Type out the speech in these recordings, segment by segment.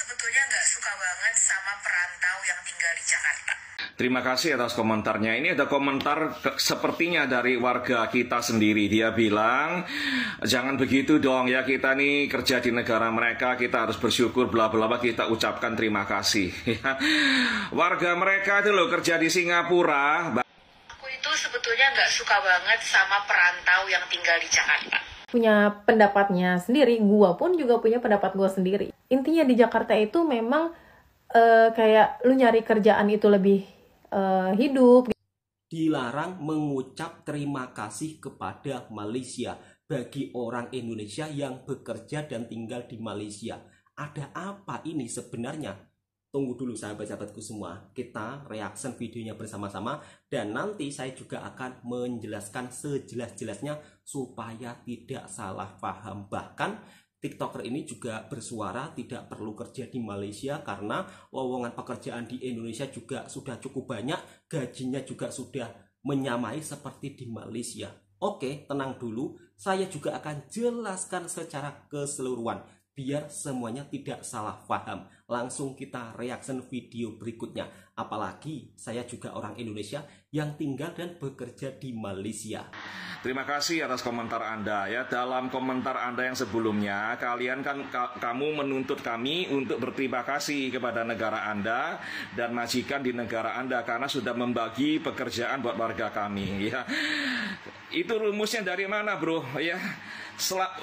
sebetulnya nggak suka banget sama perantau yang tinggal di Jakarta. Terima kasih atas komentarnya. Ini ada komentar sepertinya dari warga kita sendiri. Dia bilang, jangan begitu dong ya, kita nih kerja di negara mereka, kita harus bersyukur, bla bla bla, kita ucapkan terima kasih. Warga mereka itu loh kerja di Singapura. Aku itu sebetulnya nggak suka banget sama perantau yang tinggal di Jakarta. Punya pendapatnya sendiri, gua pun juga punya pendapat gua sendiri. Intinya di Jakarta itu memang kayak lu nyari kerjaan itu lebih hidup. Dilarang mengucap terima kasih kepada Malaysia bagi orang Indonesia yang bekerja dan tinggal di Malaysia. Ada apa ini sebenarnya? Tunggu dulu sahabat-sahabatku semua, kita reaction videonya bersama-sama dan nanti saya juga akan menjelaskan sejelas-jelasnya supaya tidak salah paham. Bahkan TikToker ini juga bersuara tidak perlu kerja di Malaysia karena lowongan pekerjaan di Indonesia juga sudah cukup banyak, gajinya juga sudah menyamai seperti di Malaysia. Oke, tenang dulu, saya juga akan jelaskan secara keseluruhan biar semuanya tidak salah paham. Langsung kita reaction video berikutnya. Apalagi saya juga orang Indonesia yang tinggal dan bekerja di Malaysia. Terima kasih atas komentar Anda ya. Dalam komentar Anda yang sebelumnya, kalian kan kamu menuntut kami untuk berterima kasih kepada negara Anda dan majikan di negara Anda karena sudah membagi pekerjaan buat warga kami ya. Itu rumusnya dari mana, Bro? Ya.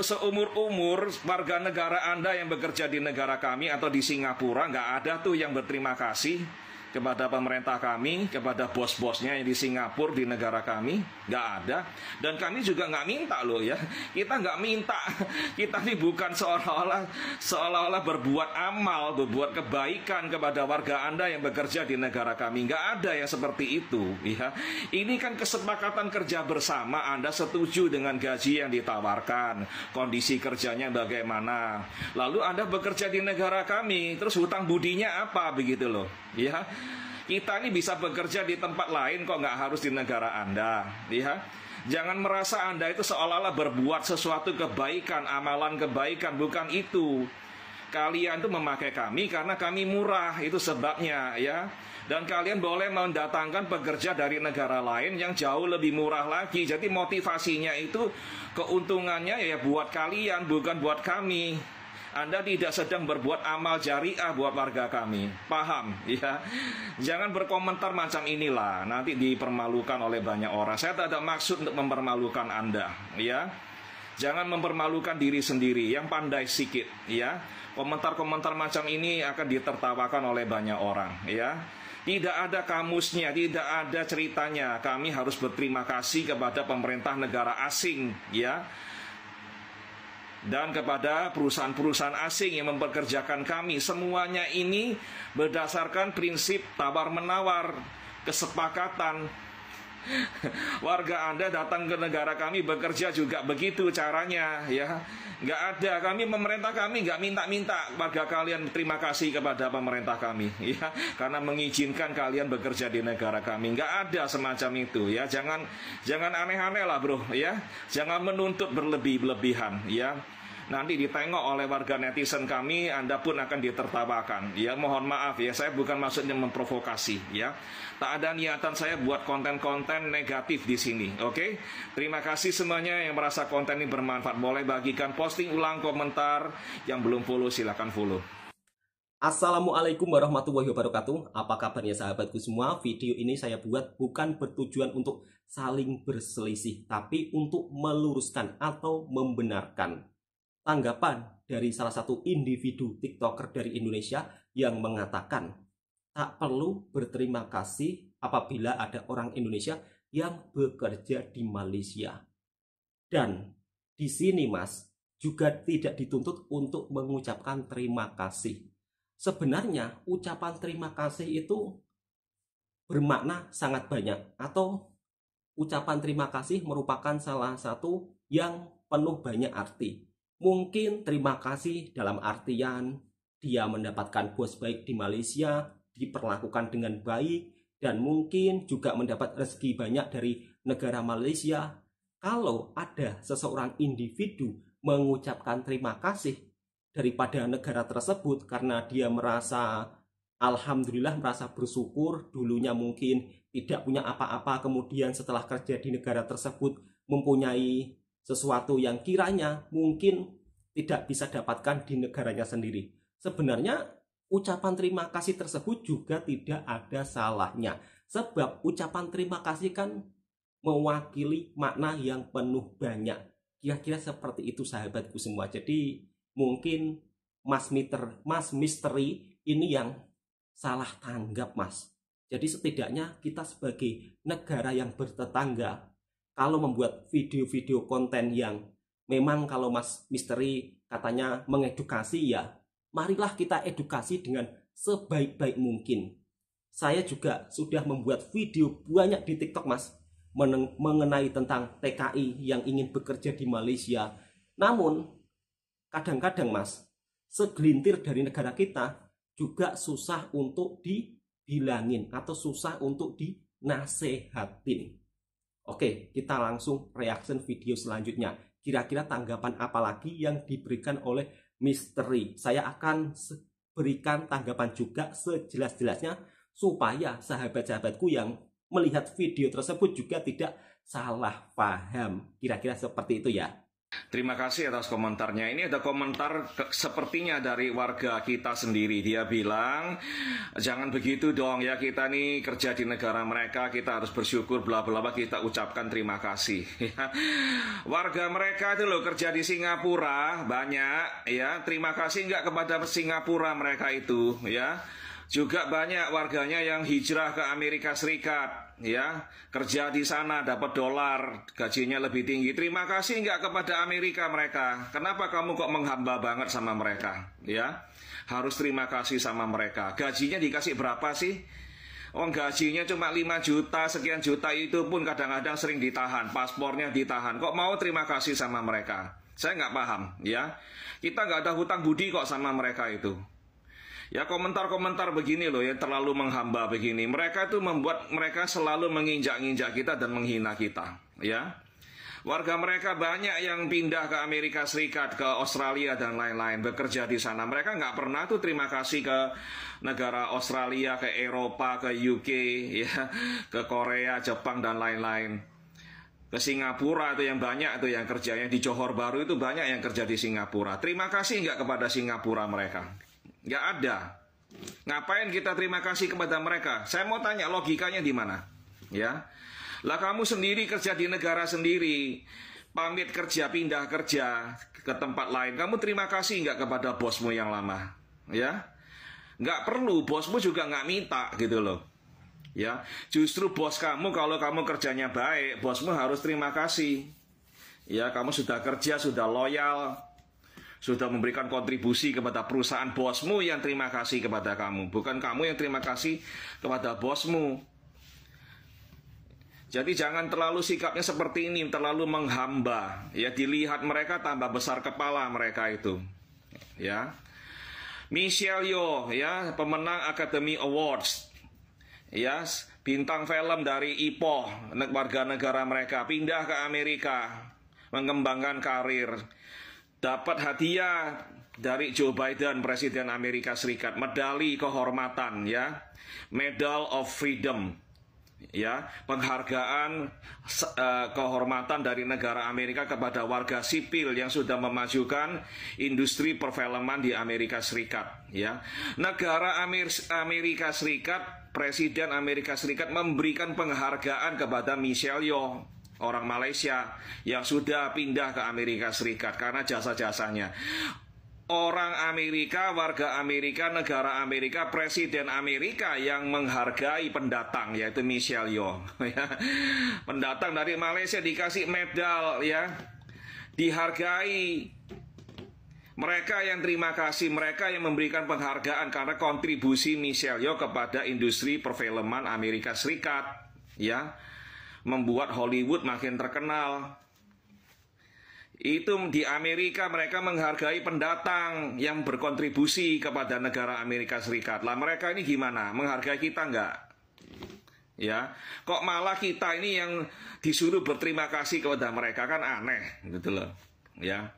Seumur-umur warga negara Anda yang bekerja di negara kami atau di Singapura nggak ada tuh yang berterima kasih kepada pemerintah kami, kepada bos-bosnya yang di Singapura, di negara kami, nggak ada. Dan kami juga nggak minta loh ya, kita nggak minta. Kita ini bukan seolah-olah berbuat amal, berbuat kebaikan kepada warga Anda yang bekerja di negara kami. Nggak ada yang seperti itu ya. Ini kan kesepakatan kerja bersama, Anda setuju dengan gaji yang ditawarkan, kondisi kerjanya bagaimana. Lalu Anda bekerja di negara kami, terus hutang budinya apa begitu loh ya. Kita ini bisa bekerja di tempat lain kok, nggak harus di negara Anda ya. Jangan merasa Anda itu seolah-olah berbuat sesuatu kebaikan, amalan kebaikan, bukan itu. Kalian tuh memakai kami karena kami murah, itu sebabnya ya. Dan kalian boleh mendatangkan pekerja dari negara lain yang jauh lebih murah lagi. Jadi motivasinya itu keuntungannya ya buat kalian, bukan buat kami. Anda tidak sedang berbuat amal jariah buat warga kami. Paham ya? Jangan berkomentar macam inilah, nanti dipermalukan oleh banyak orang. Saya tidak ada maksud untuk mempermalukan Anda ya. Jangan mempermalukan diri sendiri, yang pandai sikit ya. Komentar-komentar macam ini akan ditertawakan oleh banyak orang ya. Tidak ada kamusnya, tidak ada ceritanya. Kami harus berterima kasih kepada pemerintah negara asing ya, dan kepada perusahaan-perusahaan asing yang mempekerjakan kami. Semuanya ini berdasarkan prinsip tawar-menawar, kesepakatan. Warga Anda datang ke negara kami bekerja juga begitu caranya ya. Nggak ada, kami pemerintah kami nggak minta-minta warga kalian terima kasih kepada pemerintah kami ya, karena mengizinkan kalian bekerja di negara kami. Nggak ada semacam itu ya. Jangan aneh-aneh lah bro ya. Jangan menuntut berlebih-lebihan ya. Nanti ditengok oleh warga netizen kami, Anda pun akan ditertawakan ya. Mohon maaf ya, saya bukan maksudnya memprovokasi ya. Tak ada niatan saya buat konten-konten negatif di sini. Oke? Terima kasih semuanya yang merasa konten ini bermanfaat. Boleh bagikan, posting ulang, komentar. Yang belum follow silahkan follow. Assalamualaikum warahmatullahi wabarakatuh. Apa kabarnya sahabatku semua? Video ini saya buat bukan bertujuan untuk saling berselisih, tapi untuk meluruskan atau membenarkan tanggapan dari salah satu individu TikToker dari Indonesia yang mengatakan tak perlu berterima kasih apabila ada orang Indonesia yang bekerja di Malaysia. Dan di sini Mas juga tidak dituntut untuk mengucapkan terima kasih. Sebenarnya ucapan terima kasih itu bermakna sangat banyak, atau ucapan terima kasih merupakan salah satu yang penuh banyak arti. Mungkin terima kasih dalam artian dia mendapatkan bos baik di Malaysia, diperlakukan dengan baik, dan mungkin juga mendapat rezeki banyak dari negara Malaysia. Kalau ada seseorang individu mengucapkan terima kasih, daripada negara tersebut karena dia merasa alhamdulillah, merasa bersyukur, dulunya mungkin tidak punya apa-apa, kemudian setelah kerja di negara tersebut mempunyai sesuatu yang kiranya mungkin tidak bisa dapatkan di negaranya sendiri. Sebenarnya ucapan terima kasih tersebut juga tidak ada salahnya, sebab ucapan terima kasih kan mewakili makna yang penuh banyak. Kira-kira seperti itu sahabatku semua. Jadi mungkin Mas Misteri ini yang salah tanggap, Mas. Jadi setidaknya kita sebagai negara yang bertetangga, kalau membuat video-video konten yang memang kalau Mas Misteri katanya mengedukasi, ya marilah kita edukasi dengan sebaik-baik mungkin. Saya juga sudah membuat video banyak di TikTok, Mas, mengenai tentang TKI yang ingin bekerja di Malaysia. Namun kadang-kadang, Mas, segelintir dari negara kita juga susah untuk dibilangin atau susah untuk dinasehatin. Oke, kita langsung reaction video selanjutnya. Kira-kira tanggapan apa lagi yang diberikan oleh Misteri? Saya akan berikan tanggapan juga sejelas-jelasnya supaya sahabat-sahabatku yang melihat video tersebut juga tidak salah paham. Kira-kira seperti itu ya. Terima kasih atas komentarnya. Ini ada komentar sepertinya dari warga kita sendiri. Dia bilang, jangan begitu dong ya, kita nih kerja di negara mereka, kita harus bersyukur, bla bla bla, kita ucapkan terima kasih. Warga mereka itu loh kerja di Singapura banyak ya, terima kasih nggak kepada Singapura mereka itu ya. Juga banyak warganya yang hijrah ke Amerika Serikat, ya, kerja di sana dapat dolar, gajinya lebih tinggi. Terima kasih nggak kepada Amerika mereka. Kenapa kamu kok menghamba banget sama mereka, ya? Harus terima kasih sama mereka. Gajinya dikasih berapa sih? Oh, gajinya cuma 5 juta, sekian juta, itu pun kadang-kadang sering ditahan, paspornya ditahan. Kok mau terima kasih sama mereka? Saya nggak paham, ya. Kita nggak ada hutang budi kok sama mereka itu. Ya, komentar-komentar begini loh yang terlalu menghamba begini. Mereka itu membuat mereka selalu menginjak-injak kita dan menghina kita, ya. Warga mereka banyak yang pindah ke Amerika Serikat, ke Australia dan lain-lain, bekerja di sana. Mereka nggak pernah tuh terima kasih ke negara Australia, ke Eropa, ke UK, ya, ke Korea, Jepang dan lain-lain. Ke Singapura itu yang banyak itu yang kerjanya di Johor Bahru, itu banyak yang kerja di Singapura. Terima kasih nggak kepada Singapura mereka? Nggak ada. Ngapain kita terima kasih kepada mereka? Saya mau tanya logikanya di mana? Ya, lah kamu sendiri kerja di negara sendiri, pamit kerja, pindah kerja ke tempat lain, kamu terima kasih nggak kepada bosmu yang lama? Ya, nggak perlu, bosmu juga nggak minta gitu loh. Ya, justru bos kamu kalau kamu kerjanya baik, bosmu harus terima kasih. Ya, kamu sudah kerja, sudah loyal, sudah memberikan kontribusi kepada perusahaan bosmu yang terima kasih kepada kamu, bukan kamu yang terima kasih kepada bosmu. Jadi jangan terlalu sikapnya seperti ini, terlalu menghamba. Ya, dilihat mereka tambah besar kepala mereka itu. Ya, Michelle Yeoh, ya, pemenang Academy Awards, ya, bintang film dari IPOH, warga negara mereka, pindah ke Amerika, mengembangkan karir. Dapat hadiah dari Joe Biden, Presiden Amerika Serikat, medali kehormatan, ya, Medal of Freedom, ya, penghargaan kehormatan dari negara Amerika kepada warga sipil yang sudah memajukan industri perfilman di Amerika Serikat, ya. Negara Amerika Serikat, Presiden Amerika Serikat memberikan penghargaan kepada Michelle Yeoh, orang Malaysia yang sudah pindah ke Amerika Serikat karena jasa-jasanya. Orang Amerika, warga Amerika, negara Amerika, Presiden Amerika yang menghargai pendatang, yaitu Michelle Yeoh. Pendatang dari Malaysia dikasih medal, ya, dihargai. Mereka yang terima kasih, mereka yang memberikan penghargaan karena kontribusi Michelle Yeoh kepada industri perfilman Amerika Serikat, ya, membuat Hollywood makin terkenal. Itu di Amerika mereka menghargai pendatang yang berkontribusi kepada negara Amerika Serikat. Lah mereka ini gimana? Menghargai kita enggak? Ya, kok malah kita ini yang disuruh berterima kasih kepada mereka, kan aneh gitu loh. Ya.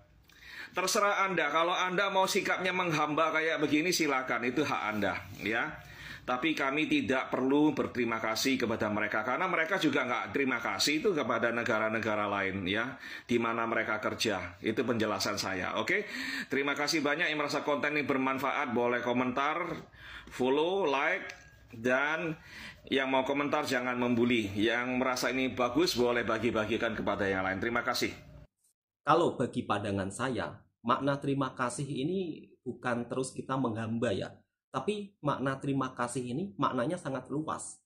Terserah Anda, kalau Anda mau sikapnya menghamba kayak begini silakan, itu hak Anda, ya. Tapi kami tidak perlu berterima kasih kepada mereka, karena mereka juga nggak terima kasih itu kepada negara-negara lain, ya, di mana mereka kerja. Itu penjelasan saya, oke? Terima kasih banyak yang merasa konten ini bermanfaat, boleh komentar, follow, like, dan yang mau komentar jangan membuli. Yang merasa ini bagus boleh bagi-bagikan kepada yang lain. Terima kasih. Kalau bagi pandangan saya, makna terima kasih ini bukan terus kita menghamba ya, tapi makna terima kasih ini maknanya sangat luas.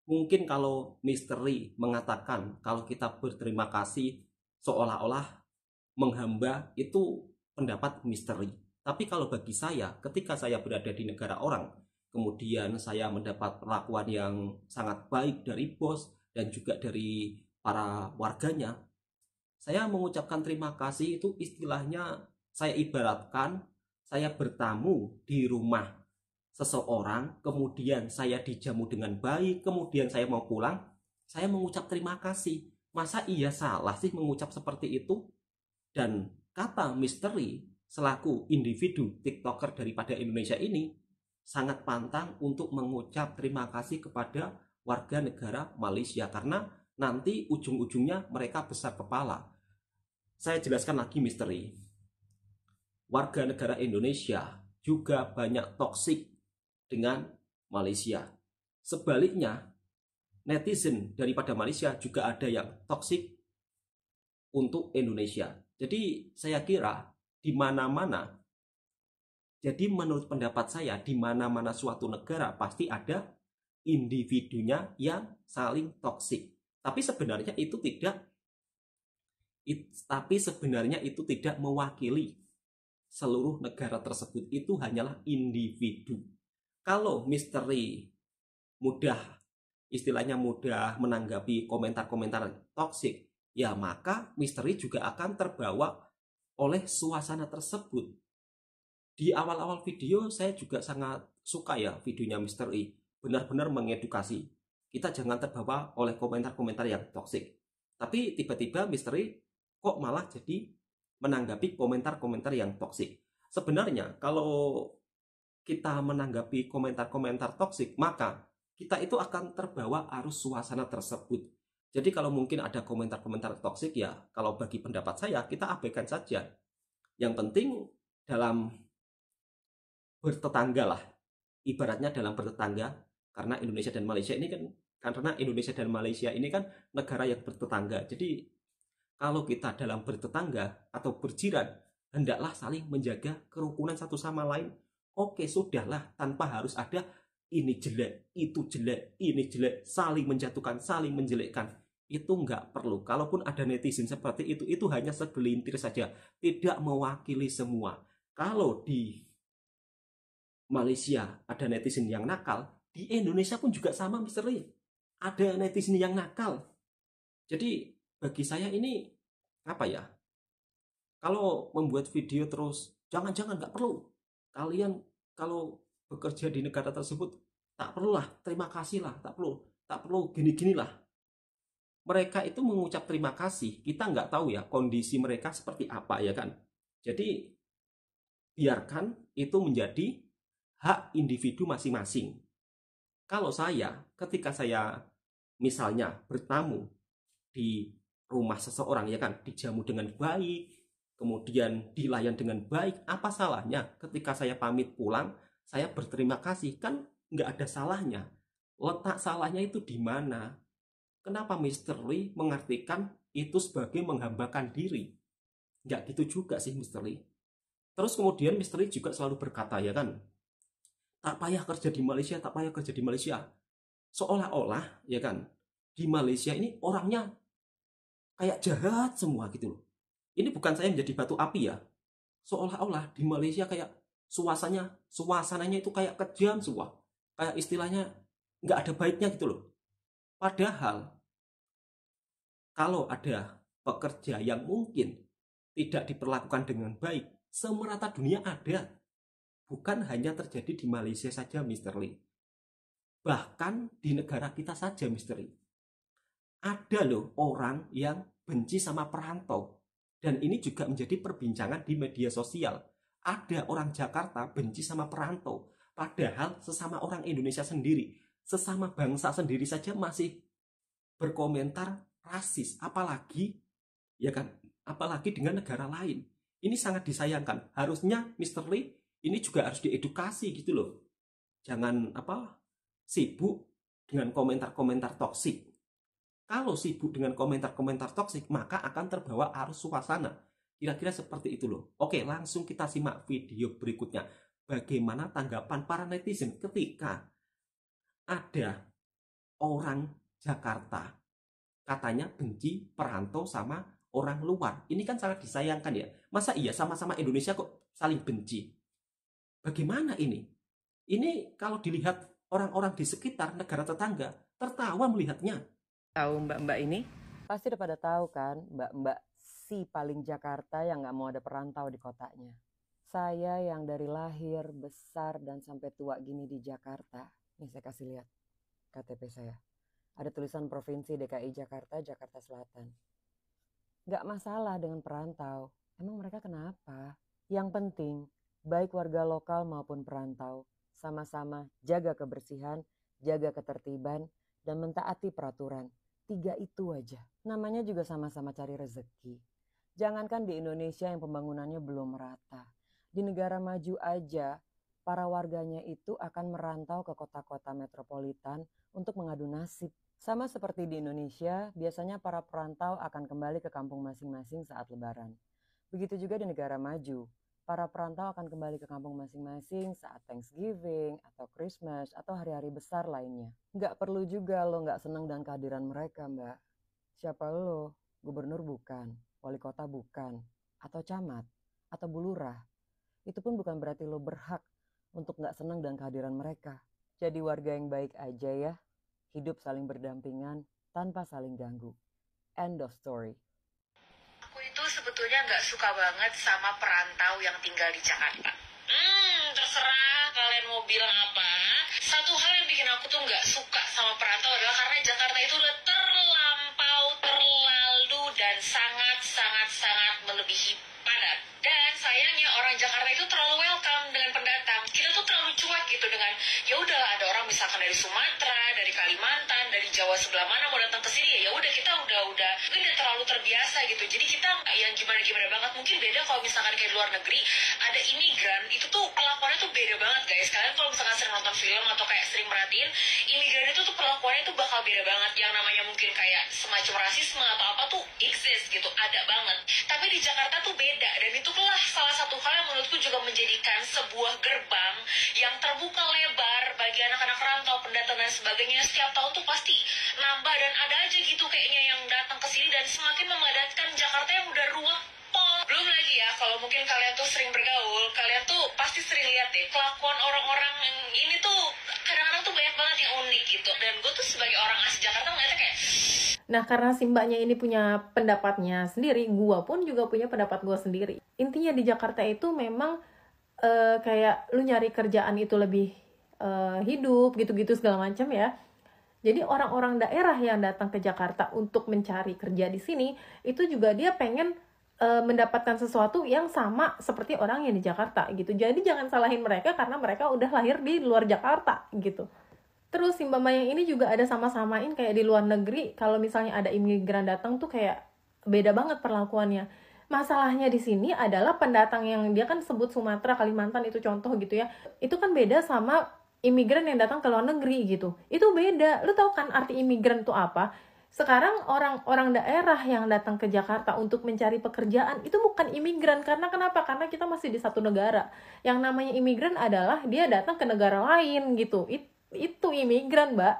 Mungkin kalau misteri mengatakan kalau kita berterima kasih seolah-olah menghamba, itu pendapat misteri. Tapi kalau bagi saya, ketika saya berada di negara orang, kemudian saya mendapat perlakuan yang sangat baik dari bos dan juga dari para warganya, saya mengucapkan terima kasih. Itu istilahnya saya ibaratkan saya bertamu di rumah seseorang, kemudian saya dijamu dengan baik, kemudian saya mau pulang, saya mengucap terima kasih. Masa iya salah sih mengucap seperti itu? Dan kata misteri selaku individu TikToker daripada Indonesia ini sangat pantang untuk mengucap terima kasih kepada warga negara Malaysia, karena nanti ujung-ujungnya mereka besar kepala. Saya jelaskan lagi misteri. Warga negara Indonesia juga banyak toksik dengan Malaysia. Sebaliknya, netizen daripada Malaysia juga ada yang toksik untuk Indonesia. Jadi saya kira di mana-mana, jadi menurut pendapat saya, di mana-mana suatu negara pasti ada individunya yang saling toksik. Tapi sebenarnya itu tidak mewakili seluruh negara tersebut. Itu hanyalah individu. Kalau misteri istilahnya mudah menanggapi komentar-komentar toksik, ya maka misteri juga akan terbawa oleh suasana tersebut. Di awal-awal video saya juga sangat suka ya videonya misteri, benar-benar mengedukasi. Kita jangan terbawa oleh komentar-komentar yang toksik. Tapi tiba-tiba misteri kok malah jadi menanggapi komentar-komentar yang toksik. Sebenarnya kalau kita menanggapi komentar-komentar toksik, maka kita itu akan terbawa arus suasana tersebut. Jadi kalau mungkin ada komentar-komentar toksik, ya kalau bagi pendapat saya kita abaikan saja. Yang penting dalam bertetangga lah, ibaratnya dalam bertetangga, karena Indonesia dan Malaysia ini kan negara yang bertetangga. Jadi kalau kita dalam bertetangga atau berjiran, hendaklah saling menjaga kerukunan satu sama lain. Oke, sudahlah, tanpa harus ada ini jelek, itu jelek, ini jelek, saling menjatuhkan, saling menjelekkan. Itu nggak perlu. Kalaupun ada netizen seperti itu hanya segelintir saja, tidak mewakili semua. Kalau di Malaysia ada netizen yang nakal, di Indonesia pun juga sama misteri. Ada netizen yang nakal. Jadi bagi saya ini apa ya? Kalau membuat video terus, jangan-jangan nggak perlu. Kalian kalau bekerja di negara tersebut, tak perlulah, terima kasih lah, tak perlu gini-gini lah. Mereka itu mengucap terima kasih, kita nggak tahu ya kondisi mereka seperti apa ya kan. Jadi biarkan itu menjadi hak individu masing-masing. Kalau saya, ketika saya misalnya bertamu di rumah seseorang ya kan, dijamu dengan baik, kemudian dilayan dengan baik, apa salahnya ketika saya pamit pulang, saya berterima kasih? Kan nggak ada salahnya. Letak salahnya itu di mana? Kenapa misteri mengartikan itu sebagai menghambakan diri? Nggak gitu juga sih misteri. Terus kemudian misteri juga selalu berkata ya kan, tak payah kerja di Malaysia, tak payah kerja di Malaysia. Seolah-olah ya kan, di Malaysia ini orangnya kayak jahat semua gitu loh. Ini bukan saya menjadi batu api ya. Seolah-olah di Malaysia kayak suasananya itu kayak kejam semua. Kayak istilahnya nggak ada baiknya gitu loh. Padahal kalau ada pekerja yang mungkin tidak diperlakukan dengan baik, semerata dunia ada. Bukan hanya terjadi di Malaysia saja misteri. Bahkan di negara kita saja misteri. Ada loh orang yang benci sama perantau. Dan ini juga menjadi perbincangan di media sosial. Ada orang Jakarta benci sama perantau, padahal sesama orang Indonesia sendiri, sesama bangsa sendiri saja masih berkomentar rasis, apalagi ya kan, apalagi dengan negara lain. Ini sangat disayangkan. Harusnya Mr. Lee ini juga harus diedukasi gitu loh. Jangan sibuk dengan komentar-komentar toksik. Kalau sibuk dengan komentar-komentar toksik, maka akan terbawa arus suasana. Kira-kira seperti itu loh. Oke, langsung kita simak video berikutnya. Bagaimana tanggapan para netizen ketika ada orang Jakarta katanya benci perantau sama orang luar. Ini kan sangat disayangkan ya. Masa iya sama-sama Indonesia kok saling benci? Bagaimana ini? Ini kalau dilihat orang-orang di sekitar negara tetangga, tertawa melihatnya. Tahu mbak-mbak ini? Pasti udah pada tahu kan, mbak-mbak si paling Jakarta yang nggak mau ada perantau di kotanya. Saya yang dari lahir, besar, dan sampai tua gini di Jakarta. Nih saya kasih lihat KTP saya. Ada tulisan Provinsi DKI Jakarta, Jakarta Selatan. Nggak masalah dengan perantau. Emang mereka kenapa? Yang penting, baik warga lokal maupun perantau, sama-sama jaga kebersihan, jaga ketertiban, dan mentaati peraturan. 3 itu aja. Namanya juga sama-sama cari rezeki. Jangankan di Indonesia yang pembangunannya belum merata. Di negara maju aja, para warganya itu akan merantau ke kota-kota metropolitan untuk mengadu nasib. Sama seperti di Indonesia, biasanya para perantau akan kembali ke kampung masing-masing saat Lebaran. Begitu juga di negara maju. Para perantau akan kembali ke kampung masing-masing saat Thanksgiving atau Christmas atau hari-hari besar lainnya. Nggak perlu juga lo nggak senang dengan kehadiran mereka, Mbak. Siapa lo? Gubernur bukan, wali kota bukan, atau camat, atau bulurah. Itu pun bukan berarti lo berhak untuk nggak senang dengan kehadiran mereka. Jadi warga yang baik aja ya. Hidup saling berdampingan tanpa saling ganggu. End of story. Aku itu sebetulnya nggak suka banget sama perantau yang tinggal di Jakarta. Terserah kalian mau bilang apa. Satu hal yang bikin aku tuh nggak suka sama perantau adalah karena Jakarta itu udah terlalu dan sangat melebihi padat. Dan sayangnya orang Jakarta itu terlalu welcome dengan pendatang. Kita tuh terlalu cuek gitu dengan ya udah ada orang misalkan dari Sumatera, dari Kalimantan, dari Jawa sebelah mana mau datang ke sini ya udah kita udah terlalu terbiasa gitu. Jadi kita nggak yang gimana banget. Mungkin beda kalau misalkan kayak di luar negeri ada imigran itu tuh perlakuannya tuh beda banget guys. Kalian kalau misalkan sering nonton film atau kayak sering merhatiin imigran itu tuh perlakuannya tuh bakal beda banget. Yang namanya mungkin kayak semacam rasisme atau apa tuh exist gitu, ada banget. Tapi di Jakarta tuh beda dan itulah salah satu hal yang menurutku juga menjadikan sebuah gerbang yang terbuka lebar bagi anak-anak rantau, pendatang dan sebagainya. Setiap tahun tuh pasti nambah dan ada aja gitu kayaknya yang datang ke sini dan semakin memadatkan Jakarta yang udah ruwet. Belum lagi ya, kalau mungkin kalian tuh sering bergaul, kalian tuh pasti sering lihat deh kelakuan orang-orang yang ini tuh kadang-kadang tuh banyak banget yang unik gitu. Dan gue tuh sebagai orang asli Jakarta ngeliatnya kayak Nah, karena si mbaknya ini punya pendapatnya sendiri, gua pun juga punya pendapat gua sendiri. Intinya di Jakarta itu memang kayak lu nyari kerjaan itu lebih hidup, gitu-gitu segala macam ya. Jadi orang-orang daerah yang datang ke Jakarta untuk mencari kerja di sini, itu juga dia pengen mendapatkan sesuatu yang sama seperti orang yang di Jakarta gitu. Jadi jangan salahin mereka karena mereka udah lahir di luar Jakarta gitu. Terus si mbak yang ini juga ada sama-samain kayak di luar negeri. Kalau misalnya ada imigran datang tuh kayak beda banget perlakuannya. Masalahnya di sini adalah pendatang yang dia kan sebut Sumatera, Kalimantan itu contoh gitu ya. Itu kan beda sama imigran yang datang ke luar negeri gitu. Itu beda. Lu tahu kan arti imigran itu apa? Sekarang orang-orang daerah yang datang ke Jakarta untuk mencari pekerjaan itu bukan imigran. Karena kenapa? Karena kita masih di satu negara. Yang namanya imigran adalah dia datang ke negara lain gitu. Itu imigran, Mbak.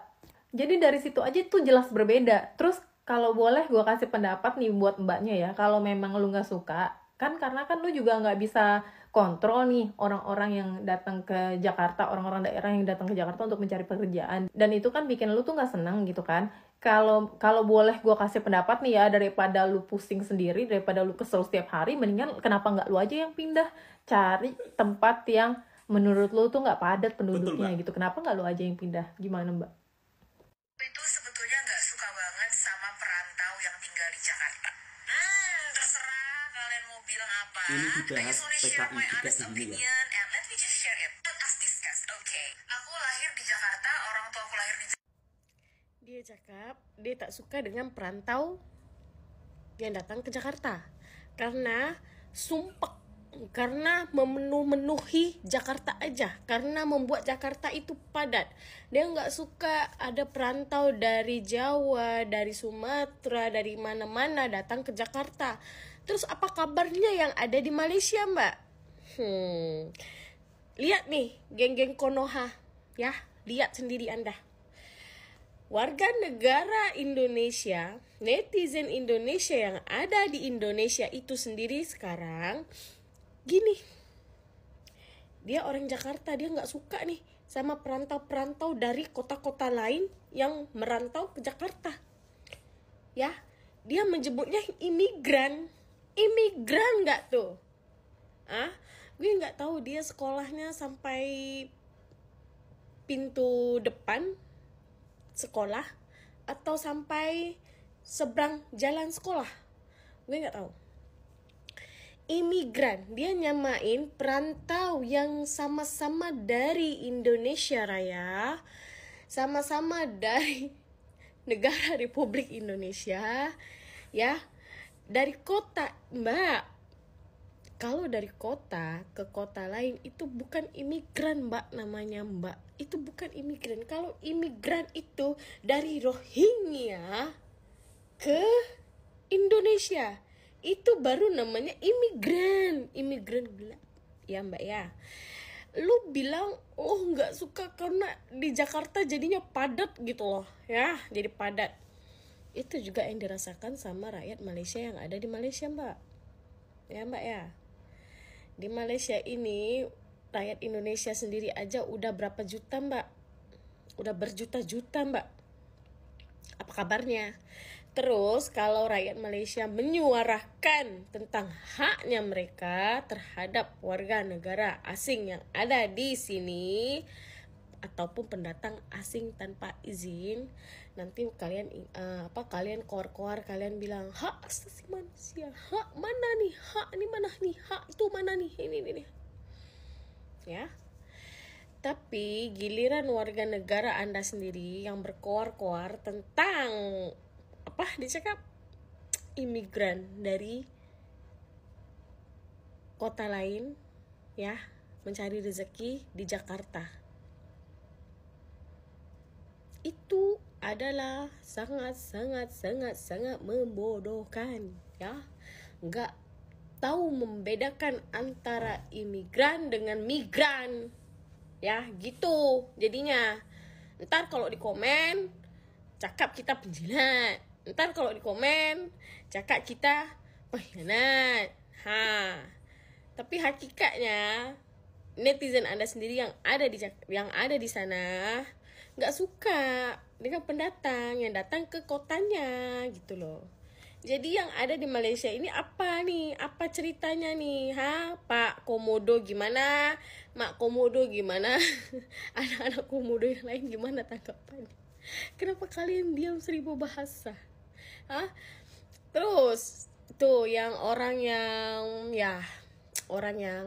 Jadi dari situ aja tuh jelas berbeda. Terus kalau boleh gue kasih pendapat nih buat mbaknya ya. Kalau memang lu gak suka, kan karena kan lu juga gak bisa kontrol nih orang-orang yang datang ke Jakarta, orang-orang daerah yang datang ke Jakarta untuk mencari pekerjaan. Dan itu kan bikin lu tuh gak senang gitu kan. Kalau boleh gue kasih pendapat nih ya, daripada lu pusing sendiri, daripada lu kesel setiap hari, mendingan kenapa gak lu aja yang pindah, cari tempat yang menurut lu tuh nggak padat penduduknya. Betul, gitu. Kenapa nggak lu aja yang pindah? Gimana, Mbak? Itu sebetulnya nggak suka banget sama perantau yang tinggal di Jakarta. Terserah ini dibahas PKI juga ini ya. Aku lahir di Jakarta, orang tua aku lahir di Dia cakap dia tak suka dengan perantau yang datang ke Jakarta karena sumpek, karena memenuhi Jakarta aja, karena membuat Jakarta itu padat. Dia nggak suka ada perantau dari Jawa, dari Sumatera, dari mana-mana datang ke Jakarta. Terus apa kabarnya yang ada di Malaysia, Mbak? Lihat nih, geng-geng Konoha, ya, lihat sendiri Anda. Warga negara Indonesia, netizen Indonesia yang ada di Indonesia itu sendiri sekarang gini, dia orang Jakarta, dia nggak suka nih sama perantau-perantau dari kota-kota lain yang merantau ke Jakarta. Ya, dia menyebutnya imigran nggak tuh? Gue nggak tahu dia sekolahnya sampai pintu depan sekolah atau sampai seberang jalan sekolah, gue nggak tahu. Imigran, dia nyamain perantau yang sama-sama dari Indonesia Raya, sama-sama dari negara Republik Indonesia, ya, dari kota. Mbak, kalau dari kota ke kota lain itu bukan imigran, Mbak, namanya Mbak. Itu bukan imigran. Kalau imigran itu dari Rohingya ke Indonesia, itu baru namanya imigran. Imigran gelap. Ya, Mbak ya. Lu bilang, oh nggak suka karena di Jakarta jadinya padat gitu loh. Ya, jadi padat. Itu juga yang dirasakan sama rakyat Malaysia yang ada di Malaysia, Mbak. Ya, Mbak ya. Di Malaysia ini rakyat Indonesia sendiri aja udah berapa juta, Mbak? Udah berjuta-juta, Mbak. Apa kabarnya? Terus kalau rakyat Malaysia menyuarakan tentang haknya mereka terhadap warga negara asing yang ada di sini ataupun pendatang asing tanpa izin, nanti kalian kalian koar-koar, kalian bilang hak asasi manusia, hak mana nih, hak ini mana nih, hak itu mana nih, ini ya. Tapi giliran warga negara Anda sendiri yang berkoar-koar tentang apa dicakap imigran dari kota lain, ya, mencari rezeki di Jakarta, itu adalah sangat membodohkan, ya. Nggak tahu membedakan antara imigran dengan migran, ya, gitu jadinya. Ntar kalau di komen cakap kita penjilat, ntar kalau di komen cakap kita pengkhianat. Tapi hakikatnya netizen Anda sendiri yang ada di sana nggak suka dengan pendatang yang datang ke kotanya gitu loh. Jadi yang ada di Malaysia ini apa nih? Apa ceritanya nih? Pak Komodo gimana? Mak Komodo gimana? Anak-anak Komodo yang lain gimana tanggapannya? Kenapa kalian diam 1000 bahasa? Terus tuh yang orang yang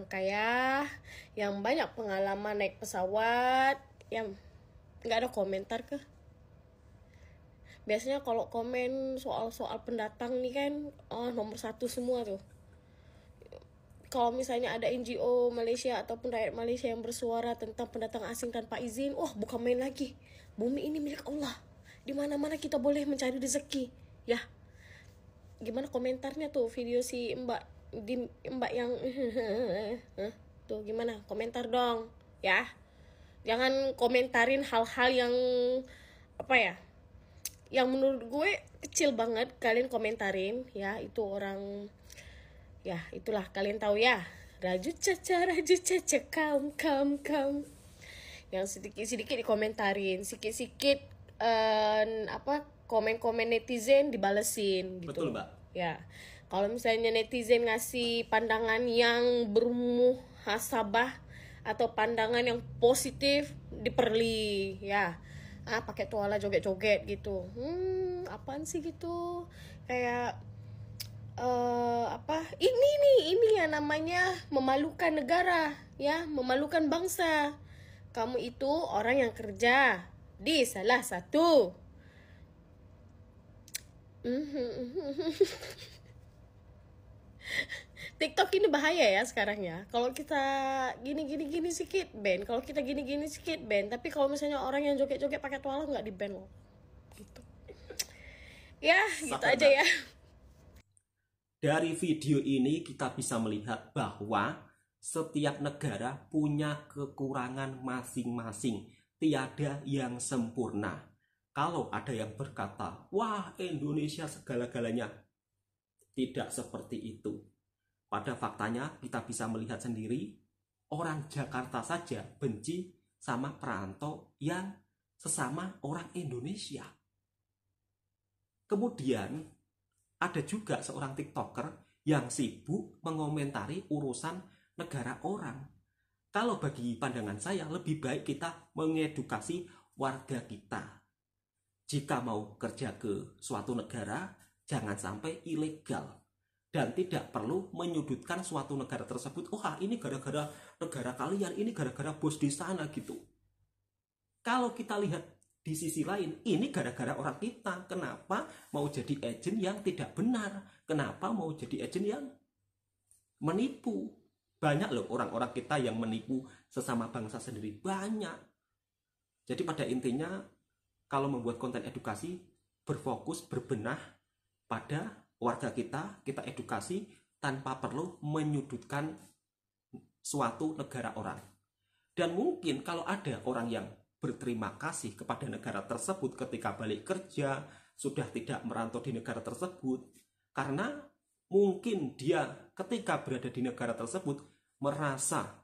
kaya, yang banyak pengalaman naik pesawat, yang nggak ada komentar ke? Biasanya kalau komen soal pendatang nih kan, nomor 1 semua tuh. Kalau misalnya ada NGO Malaysia ataupun rakyat Malaysia yang bersuara tentang pendatang asing tanpa izin, bukan main lagi. Bumi ini milik Allah. Di mana-mana kita boleh mencari rezeki, ya. Gimana komentarnya tuh video si Mbak yang tuh gimana? Komentar dong, ya. Jangan komentarin hal-hal yang yang menurut gue kecil banget kalian komentarin, ya. Itu orang, ya itulah, kalian tahu ya, raju caca kam yang sedikit dikomentarin, sedikit komen-komen netizen dibalesin gitu. Betul, Mbak. Ya, kalau misalnya netizen ngasih pandangan yang bermuhasabah atau pandangan yang positif, diperli, ya. Pakai tuala joget-joget gitu. Apaan sih gitu? Kayak ini ya namanya memalukan negara, ya, memalukan bangsa. Kamu itu orang yang kerja di salah satu TikTok ini bahaya ya sekarang ya. Kalau kita gini sedikit ban, kalau kita gini sedikit ban, tapi kalau misalnya orang yang joget-joget pakai tuala nggak di ban loh. Gitu. Ya, gitu aja ya. Dari video ini kita bisa melihat bahwa setiap negara punya kekurangan masing-masing. Tiada yang sempurna. Kalau ada yang berkata, wah Indonesia segala-galanya, tidak seperti itu. Pada faktanya kita bisa melihat sendiri, orang Jakarta saja benci sama perantau yang sesama orang Indonesia. Kemudian ada juga seorang TikToker yang sibuk mengomentari urusan negara orang. Kalau bagi pandangan saya, lebih baik kita mengedukasi warga kita. Jika mau kerja ke suatu negara, jangan sampai ilegal. Dan tidak perlu menyudutkan suatu negara tersebut. Wah, ini gara-gara negara kalian, ini gara-gara bos di sana gitu. Kalau kita lihat di sisi lain, ini gara-gara orang kita. Kenapa mau jadi agen yang tidak benar? Kenapa mau jadi agen yang menipu? Banyak loh orang-orang kita yang menipu sesama bangsa sendiri. Banyak. Jadi pada intinya, kalau membuat konten edukasi, berfokus, berbenah pada warga kita edukasi tanpa perlu menyudutkan suatu negara orang. Dan mungkin kalau ada orang yang berterima kasih kepada negara tersebut ketika balik kerja, sudah tidak merantau di negara tersebut, karena mungkin dia ketika berada di negara tersebut merasa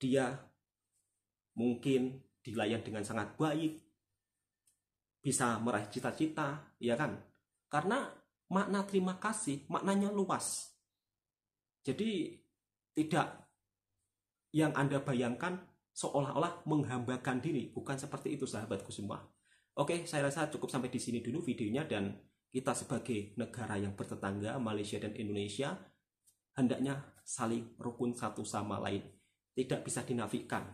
dia mungkin dilayani dengan sangat baik, bisa meraih cita-cita, ya kan? Karena makna terima kasih, maknanya luas. Jadi tidak yang Anda bayangkan seolah-olah menghambakan diri. Bukan seperti itu sahabatku semua. Oke, saya rasa cukup sampai di sini dulu videonya. Dan kita sebagai negara yang bertetangga, Malaysia dan Indonesia, hendaknya saling rukun satu sama lain. Tidak bisa dinafikan.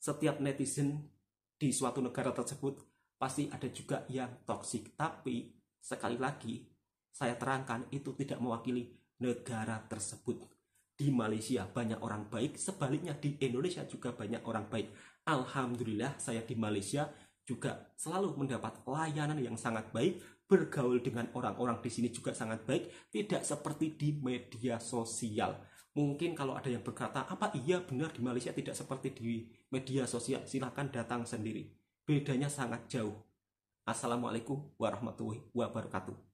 Setiap netizen di suatu negara tersebut pasti ada juga yang toksik. Tapi sekali lagi saya terangkan, itu tidak mewakili negara tersebut. Di Malaysia banyak orang baik, sebaliknya di Indonesia juga banyak orang baik. Alhamdulillah saya di Malaysia juga selalu mendapat layanan yang sangat baik, bergaul dengan orang-orang di sini juga sangat baik, tidak seperti di media sosial. Mungkin kalau ada yang berkata, apa iya benar di Malaysia tidak seperti di media sosial? Silahkan datang sendiri. Bedanya sangat jauh. Assalamualaikum warahmatullahi wabarakatuh.